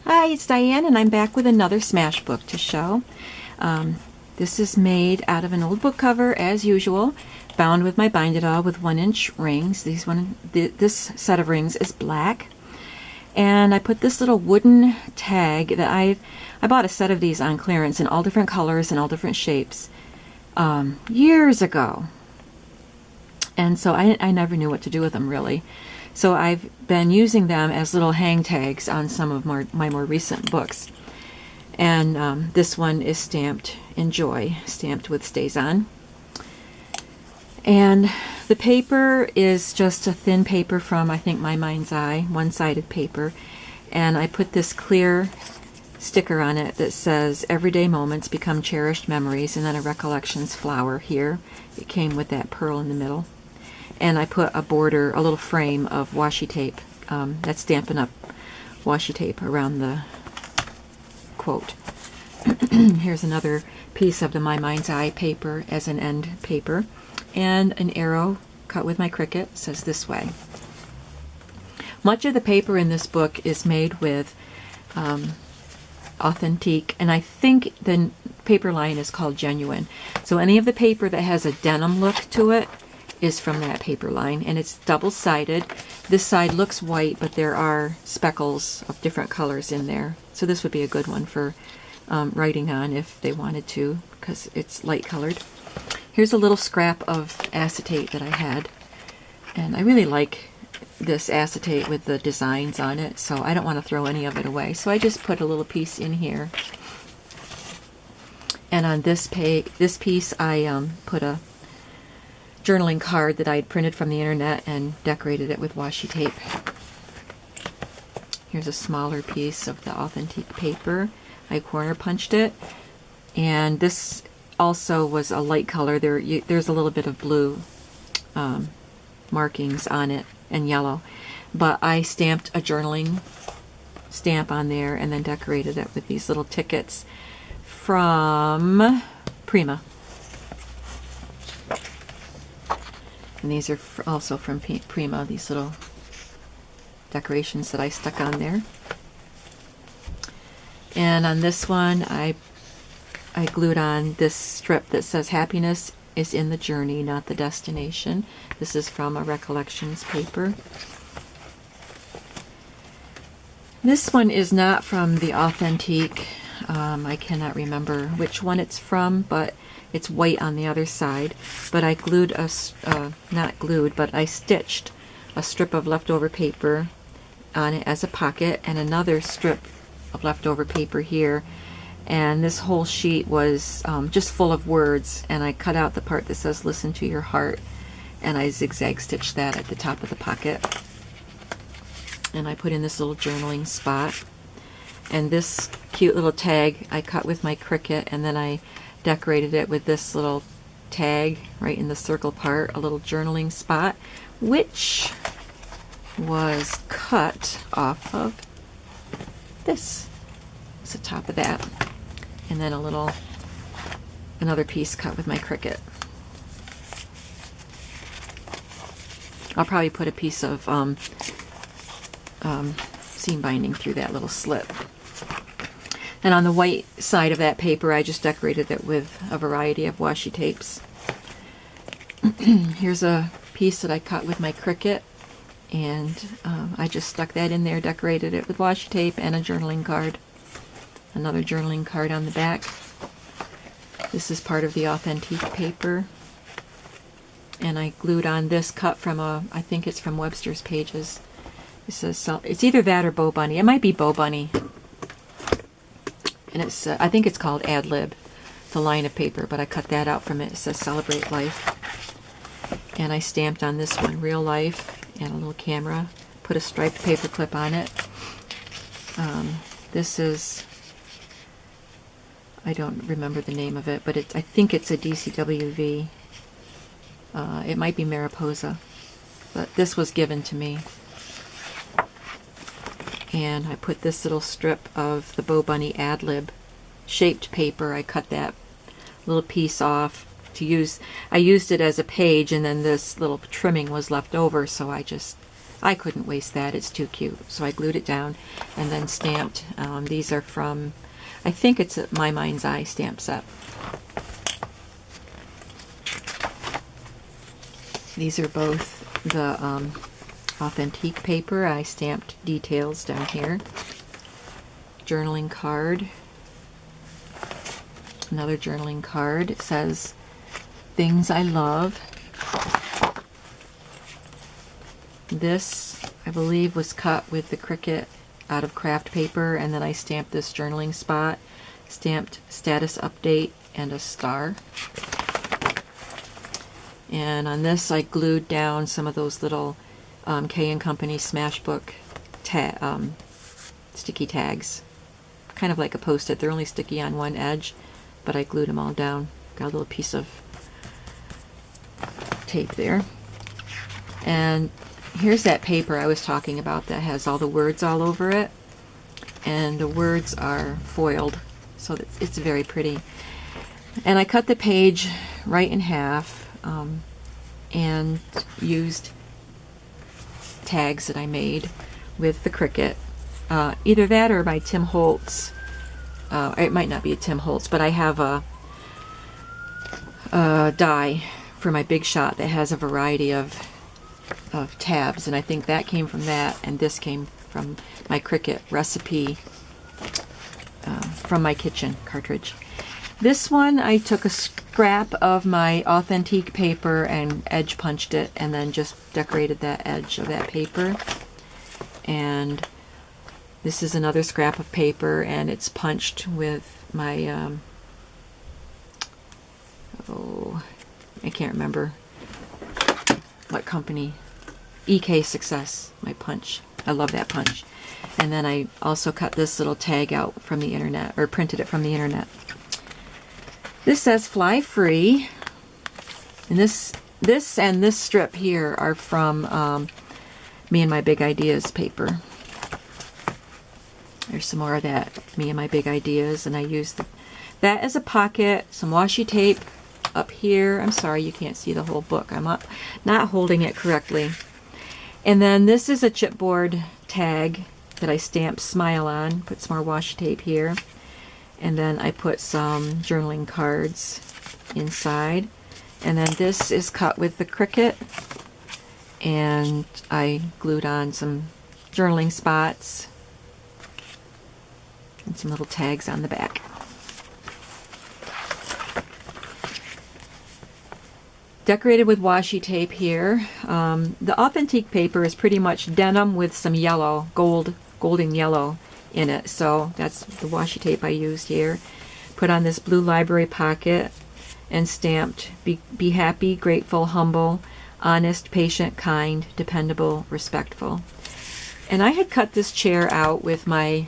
Hi, it's Diane, and I'm back with another Smash book to show. This is made out of an old book cover, as usual, bound with my bind-it-all with 1-inch rings. This set of rings is black, and I put this little wooden tag that I bought a set of these on clearance in all different colors and all different shapes years ago, and so I never knew what to do with them really. So I've been using them as little hang tags on some of my more recent books. And this one is stamped Enjoy, stamped with StazOn. And the paper is just a thin paper from, I think, My Mind's Eye, one-sided paper. And I put this clear sticker on it that says, "Everyday moments become cherished memories," and then a recollections flower here. It came with that pearl in the middle. And I put a border, a little frame of washi tape, that's Stampin' Up! Washi tape around the quote. Here's another piece of the My Mind's Eye paper as an end paper, and an arrow cut with my Cricut, says "This way." Much of the paper in this book is made with Authentique, and I think the paper line is called Genuine. So any of the paper that has a denim look to it is from that paper line, and it's double-sided. This side looks white, but there are speckles of different colors in there. So this would be a good one for writing on if they wanted to, because it's light colored. Here's a little scrap of acetate that I had, and I really like this acetate with the designs on it, so I don't want to throw any of it away. So I just put a little piece in here. And on this piece, I put a journaling card that I had printed from the internet and decorated it with washi tape. Here's a smaller piece of the Authentique paper. I corner punched it, and this also was a light color. There's a little bit of blue markings on it and yellow, but I stamped a journaling stamp on there and then decorated it with these little tickets from Prima. And these are also from Prima, these little decorations that I stuck on there. And on this one, I glued on this strip that says "Happiness is in the journey, not the destination." This is from a recollections paper. This one is not from the Authentique. I cannot remember which one it's from, but it's white on the other side. But I glued not glued, but I stitched a strip of leftover paper on it as a pocket, and another strip of leftover paper here. And this whole sheet was just full of words, and I cut out the part that says "Listen to your heart," and I zigzag stitched that at the top of the pocket. And I put in this little journaling spot. And this cute little tag I cut with my Cricut, and then I decorated it with this little tag right in the circle part, a little journaling spot, which was cut off of this. It's the top of that. And then another piece cut with my Cricut. I'll probably put a piece of seam binding through that little slit. And on the white side of that paper, I just decorated it with a variety of washi tapes. Here's a piece that I cut with my Cricut, and I just stuck that in there, decorated it with washi tape and a journaling card. Another journaling card on the back. This is part of the Authentique paper. And I glued on this cut from I think it's from Webster's Pages. It says, it's either that or Bo Bunny. It might be Bo Bunny. And it's, I think it's called Ad Lib, the line of paper, but I cut that out from it. It says Celebrate Life. And I stamped on this one Real Life and a little camera. Put a striped paper clip on it. This is, I don't remember the name of it, but I think it's a DCWV. It might be Mariposa, but this was given to me. And I put this little strip of the Bo Bunny Ad Lib shaped paper. I cut that little piece off to use. I used it as a page, and then this little trimming was left over, so I I couldn't waste that, it's too cute. So I glued it down and then stamped. These are from, I think it's a My Mind's Eye stamp set. These are both the Authentique paper. I stamped details down here. Journaling card. Another journaling card. It says, Things I Love. This, I believe, was cut with the Cricut out of craft paper, and then I stamped this journaling spot, stamped status update, and a star. And on this I glued down some of those little K & Company Smashbook sticky tags. Kind of like a post-it. They're only sticky on one edge, but I glued them all down. Got a little piece of tape there. And here's that paper I was talking about that has all the words all over it. And the words are foiled, so it's very pretty. And I cut the page right in half and used tags that I made with the Cricut. Either that or by Tim Holtz. It might not be a Tim Holtz, but I have a die for my Big Shot that has a variety of tabs, and I think that came from that, and this came from my Cricut recipe from my kitchen cartridge. This one I took a scrap of my Authentique paper and edge punched it, and then just decorated that edge of that paper. And this is another scrap of paper, and it's punched with my I can't remember what company. EK Success, my punch. I love that punch. And then I also cut this little tag out from the internet, or printed it from the internet. This says Fly Free. And this and this strip here are from Me and My Big Ideas paper. There's some more of that Me and My Big Ideas, and I used that as a pocket, some washi tape up here. I'm sorry you can't see the whole book. I'm not holding it correctly. And then this is a chipboard tag that I stamped Smile on. Put some more washi tape here. And then I put some journaling cards inside. And then this is cut with the Cricut. And I glued on some journaling spots and some little tags on the back. Decorated with washi tape here. The Authentique paper is pretty much denim with some yellow, golden yellow in it. So that's the washi tape I used here. Put on this blue library pocket and stamped be happy, grateful, humble, honest, patient, kind, dependable, respectful. And I had cut this chair out with my,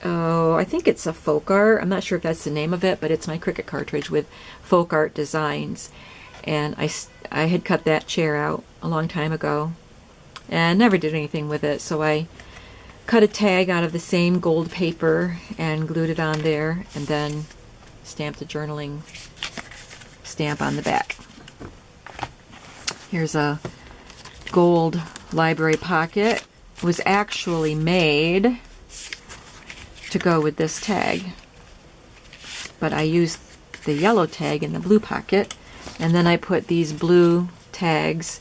I think it's a folk art. I'm not sure if that's the name of it, but it's my Cricut cartridge with folk art designs. And I had cut that chair out a long time ago and never did anything with it. So I cut a tag out of the same gold paper and glued it on there, and then stamped a journaling stamp on the back. Here's a gold library pocket. It was actually made to go with this tag, but I used the yellow tag in the blue pocket. And then I put these blue tags.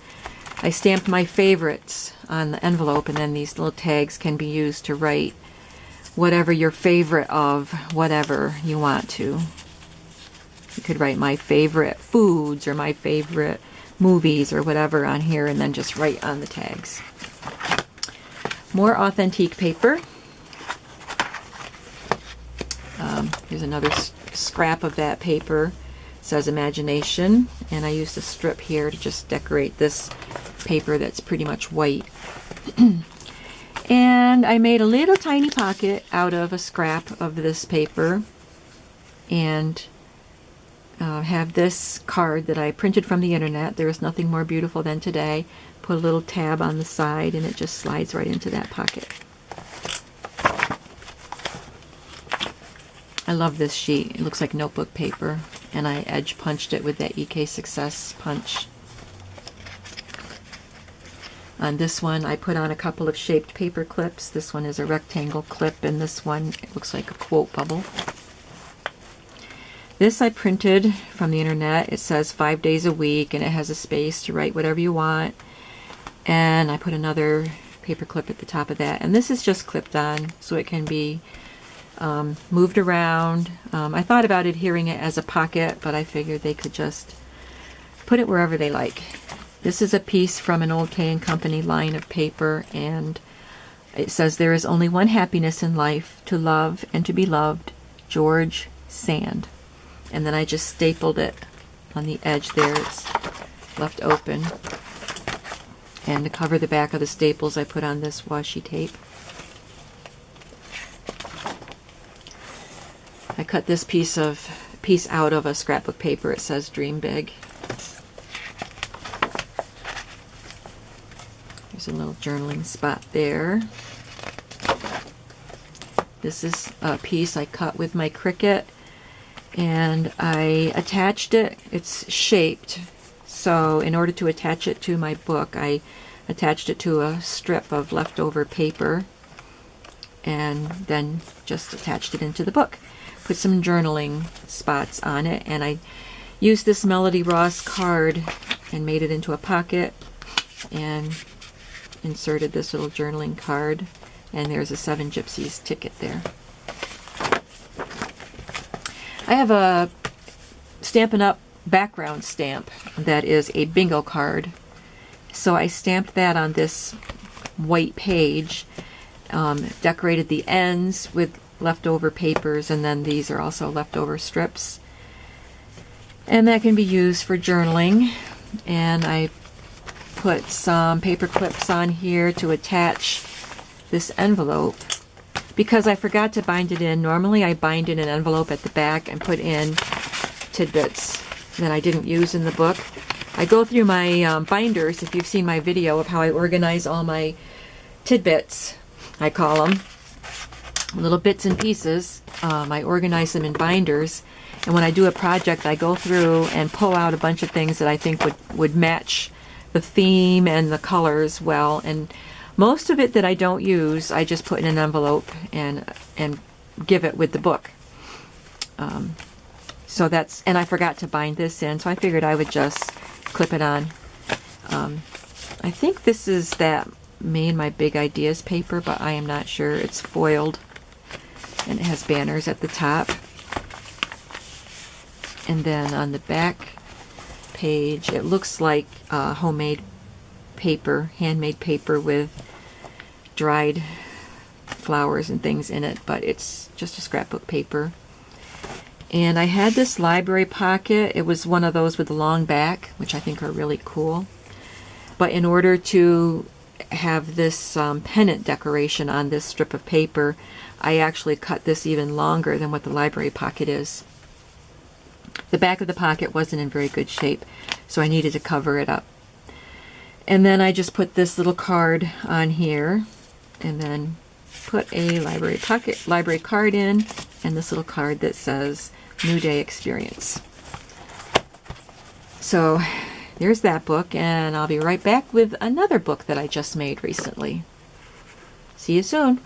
I stamped my favorites on the envelope, and then these little tags can be used to write whatever your favorite of whatever you want to. You could write my favorite foods or my favorite movies or whatever on here, and then just write on the tags. More Authentique paper. Here's another scrap of that paper. Says Imagination, and I used a strip here to just decorate this paper that's pretty much white. And I made a little tiny pocket out of a scrap of this paper, and have this card that I printed from the internet. There is nothing more beautiful than today. Put a little tab on the side, and it just slides right into that pocket. I love this sheet. It looks like notebook paper, and I edge punched it with that EK Success punch. On this one, I put on a couple of shaped paper clips. This one is a rectangle clip, and this one, it looks like a quote bubble. This I printed from the internet. It says 5 days a week, and it has a space to write whatever you want. And I put another paper clip at the top of that. And this is just clipped on, so it can be moved around. I thought about adhering it as a pocket, but I figured they could just put it wherever they like. This is a piece from an old K&Company line of paper, and it says, "There is only one happiness in life, to love and to be loved, George Sand." And then I just stapled it on the edge there. It's left open. And to cover the back of the staples, I put on this washi tape. I cut this piece out of a scrapbook paper. It says "Dream Big." There's a little journaling spot there. This is a piece I cut with my Cricut, and I attached it. It's shaped, so in order to attach it to my book, I attached it to a strip of leftover paper and then just attached it into the book. Put some journaling spots on it, and I used this Melody Ross card and made it into a pocket and inserted this little journaling card, and there's a Seven Gypsies ticket there. I have a Stampin' Up! Background stamp that is a bingo card. So I stamped that on this white page, decorated the ends with leftover papers, and then these are also leftover strips. And that can be used for journaling. And I put some paper clips on here to attach this envelope, because I forgot to bind it in. Normally I bind in an envelope at the back and put in tidbits that I didn't use in the book. I go through my binders, if you've seen my video of how I organize all my tidbits, I call them, little bits and pieces. I organize them in binders, and when I do a project, I go through and pull out a bunch of things that I think would match the theme and the colors well, and most of it that I don't use, I just put in an envelope and give it with the book. So that's, and I forgot to bind this in, so I figured I would just clip it on. I think this is that Made My Big Ideas paper, but I am not sure. It's foiled, and it has banners at the top. And then on the back page, it looks like homemade paper, handmade paper with dried flowers and things in it, but it's just a scrapbook paper. And I had this library pocket. It was one of those with a long back, which I think are really cool. But in order to have this pennant decoration on this strip of paper, I actually cut this even longer than what the library pocket is. The back of the pocket wasn't in very good shape, so I needed to cover it up. And then I just put this little card on here, and then put a library card in, and this little card that says New Day Experience. So there's that book, and I'll be right back with another book that I just made recently. See you soon.